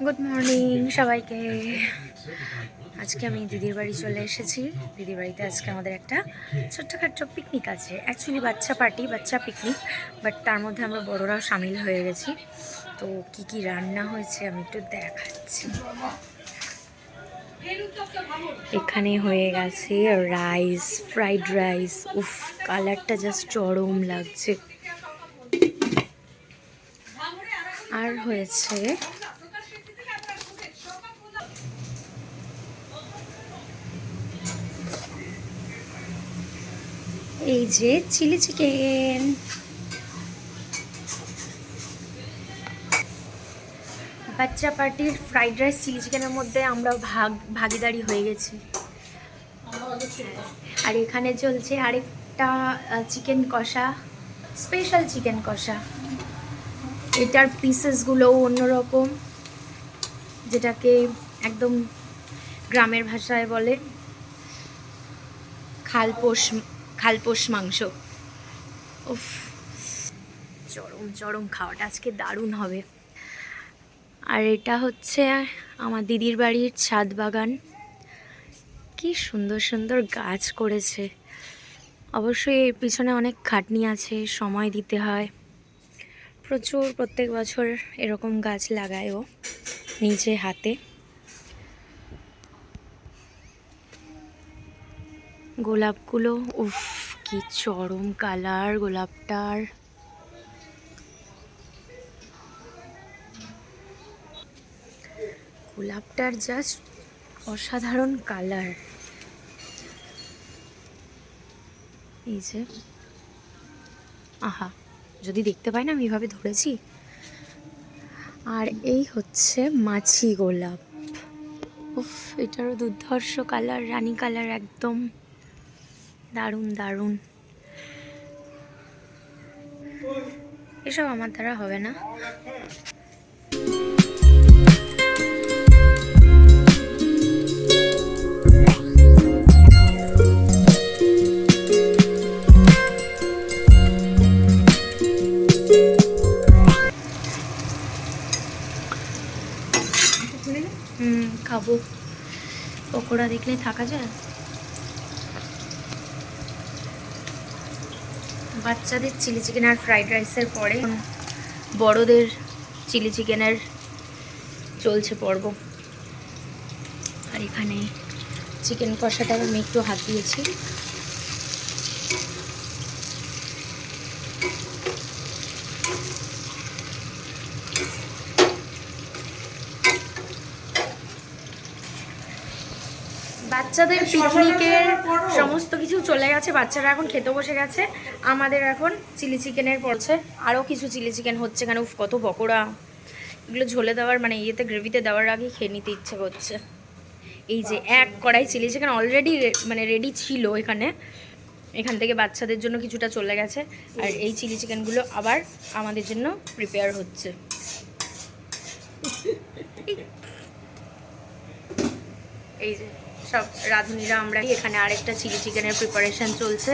Good morning সবাইকে। আজকে আমি দিদির বাড়ি চলে এসেছি। দিদির বাড়িতে আজকে আমাদের একটা ছোট্টখাট্ট পিকনিক আছে। অ্যাকচুয়ালি বাচ্চা পার্টি, বাচ্চা পিকনিক, বাট তার মধ্যে আমরা বড়রাও সামিল হয়ে গেছি। তো কি কি রান্না হয়েছে আমি একটু দেখাচ্ছি। এখানে হয়ে গেছে রাইস, ফ্রাইড রাইস। উফ, কালারটা জাস্ট চরম লাগছে। আর হয়েছে এই যে চিলি চিকেন। বাচ্চা পার্টির ফ্রাইড রাইস চিলি চিকেনের মধ্যে আমরা ভাগিদারি হয়ে গেছি। আর এখানে চলছে আরেকটা চিকেন কষা, স্পেশাল চিকেন কষা। এটার পিসেসগুলোও অন্যরকম, যেটাকে একদম গ্রামের ভাষায় বলে খালপোষ মাংস। উফ, চরম চরম খাওয়াটা আজকে দারুণ হবে। আর এটা হচ্ছে আমার দিদির বাড়ির ছাদ বাগান। কি সুন্দর সুন্দর গাছ করেছে। অবশ্যই এর পিছনে অনেক খাটনি আছে, সময় দিতে হয় প্রচুর। প্রত্যেক বছর এরকম গাছ লাগায় ও নিজে হাতে। গোলাপগুলো উফ, কি চরম কালার গোলাপটার। গোলাপটার জাস্ট অসাধারণ কালার। এই যে আহা, যদি দেখতে পাই না আমি এভাবে ধরেছি। আর এই হচ্ছে মাছি গোলাপ। উফ, এটারও দুর্ধর্ষ কালার, রানী কালার, একদম দারুণ দারুণ। এসব আমার দ্বারা হবে না। খাবো, পকোড়া দেখলে থাকা যায়। বাচ্চাদের চিলি চিকেন আর ফ্রাইড রাইসের পরে বড়দের চিলি চিকেনের চলছে পর্ব। আর এখানে চিকেন কষাটা আমি একটু হাত দিয়েছি। বাচ্চাদের পিকনিকের সমস্ত কিছু চলে গেছে, বাচ্চারা এখন খেতে বসে গেছে। আমাদের এখন চিলি চিকেনের পড়ছে, আরও কিছু চিলি চিকেন হচ্ছে। এখানে উফ, কত পকোড়া। এগুলো ঝোলে দেওয়ার মানে ইয়েতে গ্রেভিতে দেওয়ার আগেই খেয়ে নিতে ইচ্ছে করছে। এই যে এক কড়াই চিলি চিকেন অলরেডি মানে রেডি ছিল এখানে। এখান থেকে বাচ্চাদের জন্য কিছুটা চলে গেছে, আর এই চিলি চিকেনগুলো আবার আমাদের জন্য প্রিপেয়ার হচ্ছে। এই যে সব রাঁধুনিরা আমরা এখানে আরেকটা চিলি চিকেনের প্রিপারেশন চলছে।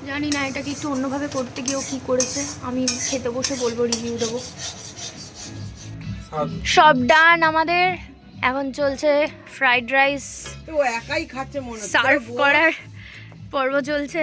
জানি না এটাকে একটু অন্যভাবে করতে গিয়েও কি করেছে। আমি খেতে বসে বলবো, রিভিউ দেবো। সব ডান আমাদের। এখন চলছে ফ্রাইড রাইস, একাই খাচ্ছে মনে হচ্ছে, সার্ভ করার পর্ব চলছে।